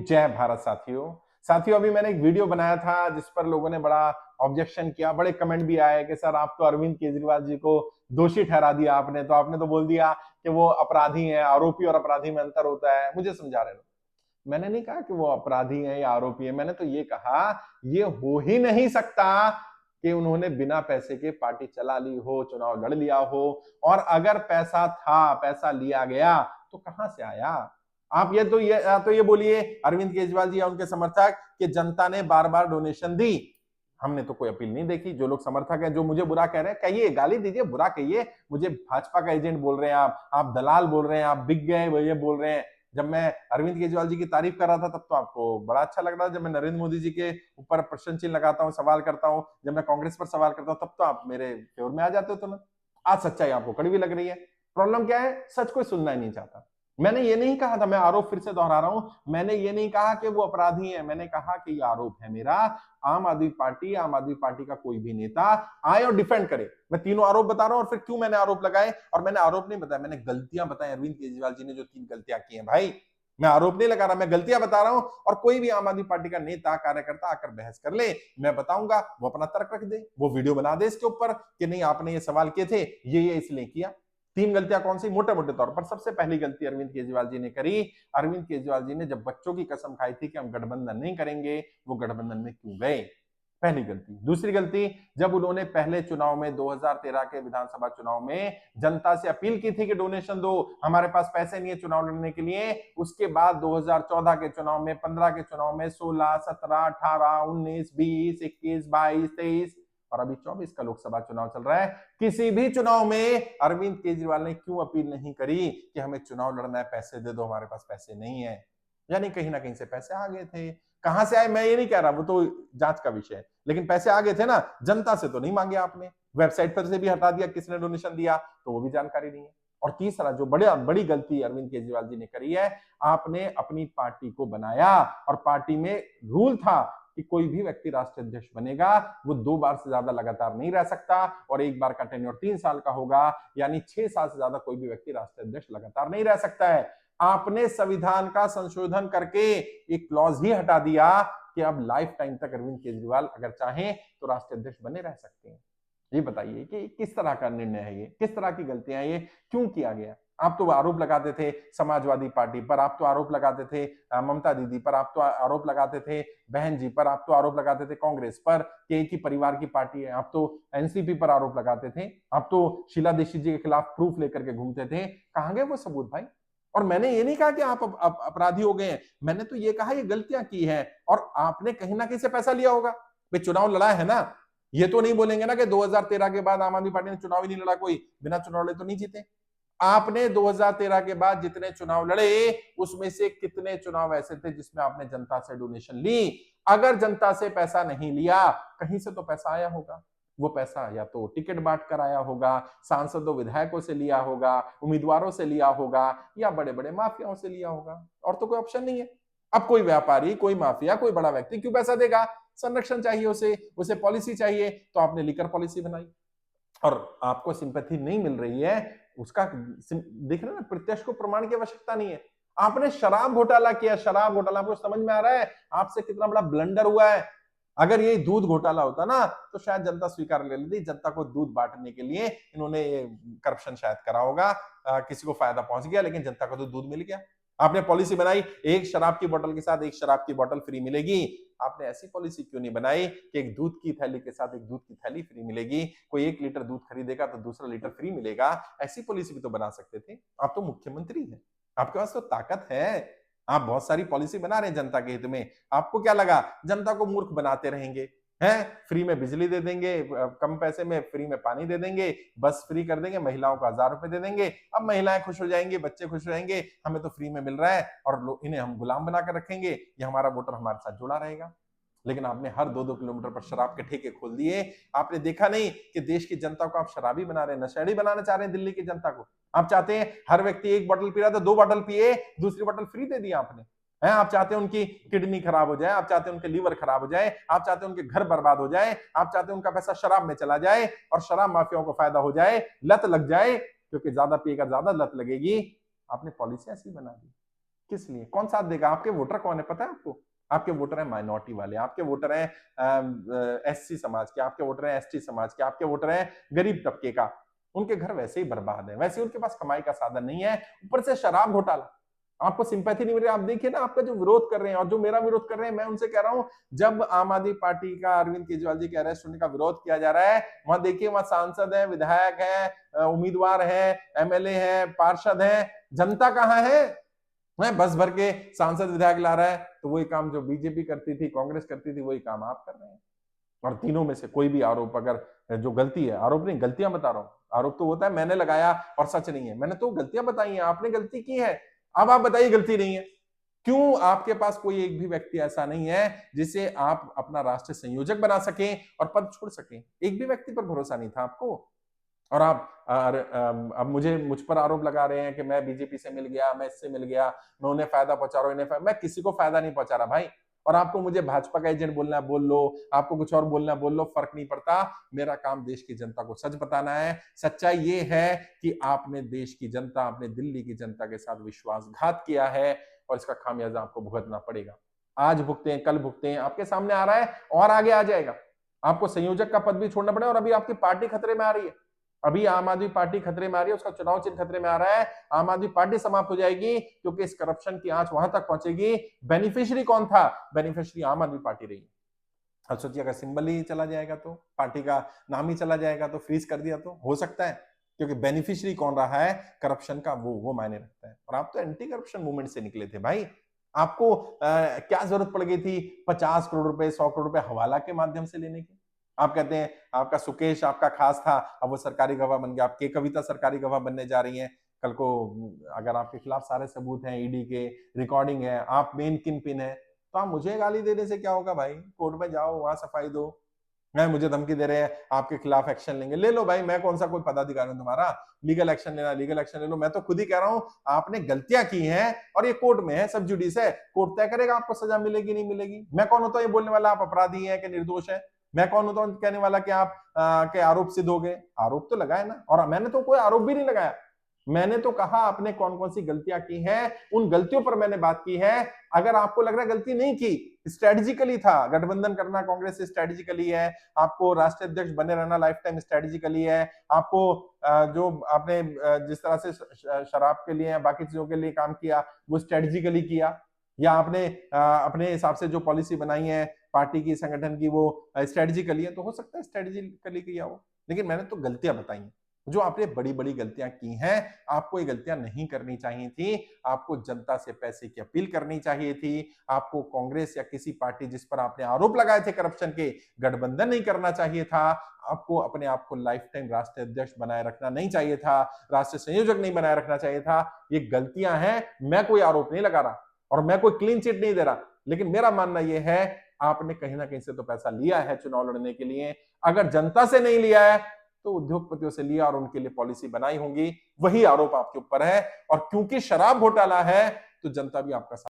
जय भारत साथियों। साथियों, अभी मैंने एक वीडियो बनाया था जिस पर लोगों ने बड़ा ऑब्जेक्शन किया, बड़े कमेंट भी आए कि सर आप तो अरविंद केजरीवाल जी को दोषी ठहरा दिया आपने तो बोल दिया कि वो अपराधी हैं। आरोपी और अपराधी में अंतर होता है। मुझे समझा रहे हो। मैंने नहीं कहा कि वो अपराधी है या आरोपी है। मैंने तो ये कहा ये हो ही नहीं सकता कि उन्होंने बिना पैसे के पार्टी चला ली हो, चुनाव लड़ लिया हो। और अगर पैसा था, पैसा लिया गया तो कहां से आया? आप ये बोलिए अरविंद केजरीवाल जी या उनके समर्थक कि जनता ने बार बार डोनेशन दी। हमने तो कोई अपील नहीं देखी। जो लोग समर्थक हैं, जो मुझे बुरा कह रहे हैं, कहिए, गाली दीजिए, बुरा कहिए। मुझे भाजपा का एजेंट बोल रहे हैं, आप दलाल बोल रहे हैं, आप बिक गए, वो ये बोल रहे हैं। जब मैं अरविंद केजरीवाल जी की तारीफ कर रहा था तब तो आपको बड़ा अच्छा लग रहा था। जब मैं नरेंद्र मोदी जी के ऊपर प्रश्न चिन्ह लगाता हूं, सवाल करता हूं, जब मैं कांग्रेस पर सवाल करता हूं, तब तो आप मेरे फेवर में आ जाते हो तुरंत। आज सच्चाई आपको कड़वी लग रही है। प्रॉब्लम क्या है? सच कोई सुनना ही नहीं चाहता। मैंने ये नहीं कहा था, मैं आरोप फिर से दोहरा रहा हूं, मैंने ये नहीं कहा कि वो अपराधी है। मैंने कहा कि ये आरोप है मेरा। आम आदमी पार्टी का कोई भी नेता आए और डिफेंड करे। मैं तीनों आरोप बता रहा हूं और फिर क्यों मैंने आरोप लगाए। और मैंने आरोप नहीं बताया, मैंने गलतियां बताई। अरविंद केजरीवाल जी ने जो 3 गलतियां की हैं भाई, मैं आरोप नहीं लगा रहा, मैं गलतियां बता रहा हूं। और कोई भी आम आदमी पार्टी का नेता, कार्यकर्ता आकर बहस कर ले, मैं बताऊंगा, वो अपना तर्क रख दे, वो वीडियो बना दे इसके ऊपर कि नहीं आपने ये सवाल किए थे, ये इसलिए किया। 3 गलतियां कौन सी? मोटे मोटे तौर पर सबसे पहली गलती अरविंद केजरीवाल जी ने करी। अरविंद केजरीवाल जी ने जब बच्चों की कसम खाई थी कि हम गठबंधन नहीं करेंगे, वो गठबंधन में क्यों गए? पहली गलती। दूसरी गलती, जब उन्होंने पहले चुनाव में 2013 के विधानसभा चुनाव में जनता से अपील की थी कि डोनेशन दो, हमारे पास पैसे नहीं है चुनाव लड़ने के लिए। उसके बाद 2014 के चुनाव में, 15 के चुनाव में, 16, 17, 18, 19, 20, 21, 22, 23 और अभी 24 का लोकसभा चुनाव चल रहा है। किसी भी चुनाव में अरविंद केजरीवाल ने क्यों अपील नहीं करी कि हमें चुनाव लड़ना है, पैसे दे दो, हमारे पास पैसे नहीं है। यानी कहीं ना कहीं से पैसे आ गए थे। कहां से आए मैं ये नहीं कह रहा, वो तो जांच का विषय है, लेकिन पैसे आ गए थे ना। जनता से तो नहीं मांगे आपने, वेबसाइट पर से भी हटा दिया किसने डोनेशन दिया, तो वो भी जानकारी नहीं है। और तीसरा, जो बड़ी गलती अरविंद केजरीवाल जी ने करी है, आपने अपनी पार्टी को बनाया और पार्टी में रूल था कि कोई भी व्यक्ति राष्ट्रीय अध्यक्ष बनेगा वो 2 बार से ज्यादा लगातार नहीं रह सकता और एक बार का टेन्योर 3 साल का होगा। यानी 6 साल से ज्यादा कोई भी व्यक्ति राष्ट्रीय अध्यक्ष लगातार नहीं रह सकता है। आपने संविधान का संशोधन करके एक क्लॉज ही हटा दिया कि अब लाइफ टाइम तक अरविंद केजरीवाल अगर चाहें तो राष्ट्रीय अध्यक्ष बने रह सकते हैं। ये बताइए कि किस तरह का निर्णय है ये, किस तरह की गलतियां ये, क्यों किया गया? आप तो आरोप लगाते थे समाजवादी पार्टी पर, आप तो आरोप लगाते थे ममता दीदी पर, आप तो आरोप लगाते थे बहन जी पर, आप तो आरोप लगाते थे कांग्रेस पर कि एक ही परिवार की पार्टी है, आप तो एनसीपी पर आरोप लगाते थे, आप तो शीला दीक्षित जी के खिलाफ प्रूफ लेकर के घूमते थे। कहां गए वो सबूत भाई? और मैंने ये नहीं कहा कि आप अपराधी हो गए हैं, मैंने तो ये कहा ये गलतियां की हैं और आपने कहीं ना कहीं से पैसा लिया होगा। भाई चुनाव लड़ा है ना, ये तो नहीं बोलेंगे ना कि 2013 के बाद आम आदमी पार्टी ने चुनाव ही नहीं लड़ा, कोई बिना चुनाव लड़े तो नहीं जीते। आपने 2013 के बाद जितने चुनाव लड़े उसमें से कितने चुनाव ऐसे थे जिसमें आपने जनता से डोनेशन ली? अगर जनता से पैसा नहीं लिया, कहीं से तो पैसा आया होगा। वो पैसा या तो टिकट बांट कर आया होगा, सांसदों विधायकों से लिया होगा, उम्मीदवारों से लिया होगा या बड़े बड़े माफियाओं से लिया होगा। और तो कोई ऑप्शन नहीं है। अब कोई व्यापारी, कोई माफिया, कोई बड़ा व्यक्ति क्यों पैसा देगा? संरक्षण चाहिए उसे पॉलिसी चाहिए, तो आपने लीकर पॉलिसी बनाई। और आपको सिंपैथी नहीं मिल रही है उसका देख रहे ना, प्रत्यक्ष को प्रमाण की आवश्यकता नहीं है। आपने शराब घोटाला किया, शराब घोटाला आपको समझ में आ रहा है आपसे कितना बड़ा ब्लंडर हुआ है? अगर ये दूध घोटाला होता ना तो शायद जनता स्वीकार ले लेती। जनता को दूध बांटने के लिए इन्होंने करप्शन शायद करा होगा, किसी को फायदा पहुंच गया, लेकिन जनता को तो दूध मिल गया। आपने पॉलिसी बनाई एक शराब की बोतल के साथ एक शराब की बोतल फ्री मिलेगी। आपने ऐसी पॉलिसी क्यों नहीं बनाई कि एक दूध की थैली के साथ एक दूध की थैली फ्री मिलेगी, कोई 1 लीटर दूध खरीदेगा तो दूसरा लीटर फ्री मिलेगा? ऐसी पॉलिसी भी तो बना सकते थे। आप तो मुख्यमंत्री हैं, आपके पास तो ताकत है, आप बहुत सारी पॉलिसी बना रहे हैं जनता के हित में। आपको क्या लगा जनता को मूर्ख बनाते रहेंगे? हैं, फ्री में बिजली दे देंगे, कम पैसे में फ्री में पानी दे देंगे, बस फ्री कर देंगे, महिलाओं को 1000 रुपए दे देंगे, अब महिलाएं खुश हो जाएंगी, बच्चे खुश हो जाएंगे, हमें तो फ्री में मिल रहा है और इन्हें हम गुलाम बनाकर रखेंगे, ये हमारा वोटर हमारे साथ जुड़ा रहेगा। लेकिन आपने हर 2-2 किलोमीटर पर शराब के ठेके खोल दिए। आपने देखा नहीं कि देश की जनता को आप शराबी बना रहे हैं, नशेड़ी बनाना चाह रहे हैं दिल्ली की जनता को। आप चाहते हैं हर व्यक्ति 1 बोतल पी रहा था 2 बोतल पिए, दूसरी बोतल फ्री दे दी आपने। है, आप चाहते हैं उनकी किडनी खराब हो जाए, आप चाहते हैं उनके लीवर खराब हो जाए, आप चाहते हैं उनके घर बर्बाद हो जाए, आप चाहते हैं उनका पैसा शराब में चला जाए और शराब माफियाओं को फायदा हो जाए, लत लग जाए, क्योंकि ज्यादा पिएगा ज्यादा लत लगेगी। आपने पॉलिसी ऐसी बना दी। किस लिए? कौन साथ देगा? आपके वोटर कौन है पता है आपको? आपके वोटर हैं माइनॉरिटी वाले, आपके वोटर हैं एससी समाज के, आपके वोटर हैं एसटी समाज के, आपके वोटर हैं गरीब तबके का। उनके घर वैसे ही बर्बाद है, वैसे ही उनके पास कमाई का साधन नहीं है, ऊपर से शराब घोटाला। आपको सिंपैथी नहीं मिल रही, आप देखिए ना आपका जो विरोध कर रहे हैं और जो मेरा विरोध कर रहे हैं, मैं उनसे कह रहा हूं, जब आम आदमी पार्टी का अरविंद केजरीवाल जी के अरेस्ट होने का विरोध किया जा रहा है, वहां देखिए वहां सांसद है, विधायक है, उम्मीदवार है, एमएलए है, पार्षद है, जनता कहां है? मैं बस भर के सांसद विधायक ला रहा है, तो वही काम जो बीजेपी करती थी, कांग्रेस करती थी, वही काम आप कर रहे हैं। और तीनों में से कोई भी आरोप अगर जो गलती है, आरोप नहीं गलतियां बता रहा हूं, आरोप तो होता है मैंने लगाया और सच नहीं है, मैंने तो गलतियां बताई हैं, आपने गलती की है, अब आप बताइए गलती नहीं है। क्यों आपके पास कोई एक भी व्यक्ति ऐसा नहीं है जिसे आप अपना राष्ट्रीय संयोजक बना सकें और पद छोड़ सकें? एक भी व्यक्ति पर भरोसा नहीं था आपको। और आप अब मुझ पर आरोप लगा रहे हैं कि मैं बीजेपी से मिल गया, मैं इससे मिल गया, मैं उन्हें फायदा पहुंचा रहा हूं, मैं किसी को फायदा नहीं पहुंचा रहा भाई। और आपको मुझे भाजपा का एजेंट बोलना है बोल लो, आपको कुछ और बोलना है बोल लो, फर्क नहीं पड़ता। मेरा काम देश की जनता को सच बताना है। सच्चाई ये है कि आपने देश की जनता, आपने दिल्ली की जनता के साथ विश्वासघात किया है और इसका खामियाजा आपको भुगतना पड़ेगा। आज भुगते हैं, कल भुगते हैं, आपके सामने आ रहा है और आगे आ जाएगा। आपको संयोजक का पद भी छोड़ना पड़ेगा और अभी आपकी पार्टी खतरे में आ रही है। अभी आम आदमी पार्टी खतरे में आ रही है, उसका चुनाव चिन्ह खतरे में आ रहा है। आम आदमी पार्टी समाप्त हो जाएगी क्योंकि इस करप्शन की आंच वहां तक पहुंचेगी। बेनिफिशियरी कौन था? बेनिफिशियरी आम आदमी पार्टी रही। अब सोचिए अगर सिंबल ही चला जाएगा, तो पार्टी का नाम ही चला जाएगा, तो फ्रीज कर दिया तो हो सकता है, क्योंकि बेनिफिशियरी कौन रहा है करप्शन का, वो मायने रखता है। और आप तो एंटी करप्शन मूवमेंट से निकले थे भाई। आपको क्या जरूरत पड़ गई थी 50 करोड़ रुपए, 100 करोड़ रुपए हवाला के माध्यम से लेने की? आप कहते हैं आपका सुकेश आपका खास था, अब वो सरकारी गवाह बन गया, आपकी कविता सरकारी गवाह बनने जा रही है। कल को अगर आपके खिलाफ सारे सबूत हैं, ईडी के रिकॉर्डिंग है, आप मेन किन पिन है, तो आप मुझे गाली देने से क्या होगा भाई? कोर्ट में जाओ, वहां सफाई दो। मैं मुझे धमकी दे रहे हैं आपके खिलाफ एक्शन लेंगे, ले लो भाई, मैं कौन सा कोई पदाधिकारी हूं तुम्हारा? लीगल एक्शन लेना, लीगल एक्शन ले लो। मैं तो खुद ही कह रहा हूं आपने गलतियां की हैं और ये कोर्ट में है, सब जुडिस है, कोर्ट तय करेगा आपको सजा मिलेगी नहीं मिलेगी। मैं कौन होता हूं ये बोलने वाला आप अपराधी हैं कि निर्दोष है? मैं कौन होता हूं कहने वाला कि आप के आरोप सिद्ध हो गए? आरोप तो लगाए ना, और मैंने तो कोई आरोप भी नहीं लगाया। मैंने तो कहा आपने कौन कौन सी गलतियां की हैं, उन गलतियों पर मैंने बात की है। अगर आपको लग रहा है गलती नहीं की, स्ट्रेटेजिकली था, गठबंधन करना कांग्रेस से स्ट्रेटेजिकली है, आपको राष्ट्रीय अध्यक्ष बने रहना लाइफ टाइम स्ट्रेटेजिकली है, आपको जो आपने जिस तरह से शराब के लिए बाकी चीजों के लिए काम किया वो स्ट्रेटेजिकली किया, या आपने अपने हिसाब से जो पॉलिसी बनाई है पार्टी की, संगठन की, वो स्ट्रेटेजिकली है, तो हो सकता है स्ट्रेटेजिकली किया हो। लेकिन मैंने तो गलतियां बताई हैं, जो आपने बड़ी बड़ी गलतियां की हैं। आपको ये गलतियां नहीं करनी चाहिए थी। आपको जनता से पैसे की अपील करनी चाहिए थी। आपको कांग्रेस या किसी पार्टी जिस पर आपने आरोप लगाए थे करप्शन के, गठबंधन नहीं करना चाहिए था। आपको अपने आप को लाइफ टाइम राष्ट्रीय अध्यक्ष बनाए रखना नहीं चाहिए था, राष्ट्रीय संयोजक नहीं बनाए रखना चाहिए था। ये गलतियां हैं, मैं कोई आरोप नहीं लगा रहा और मैं कोई क्लीन चिट नहीं दे रहा, लेकिन मेरा मानना यह है आपने कहीं ना कहीं से तो पैसा लिया है चुनाव लड़ने के लिए। अगर जनता से नहीं लिया है तो उद्योगपतियों से लिया और उनके लिए पॉलिसी बनाई होंगी, वही आरोप आपके ऊपर है। और क्योंकि शराब घोटाला है तो जनता भी आपका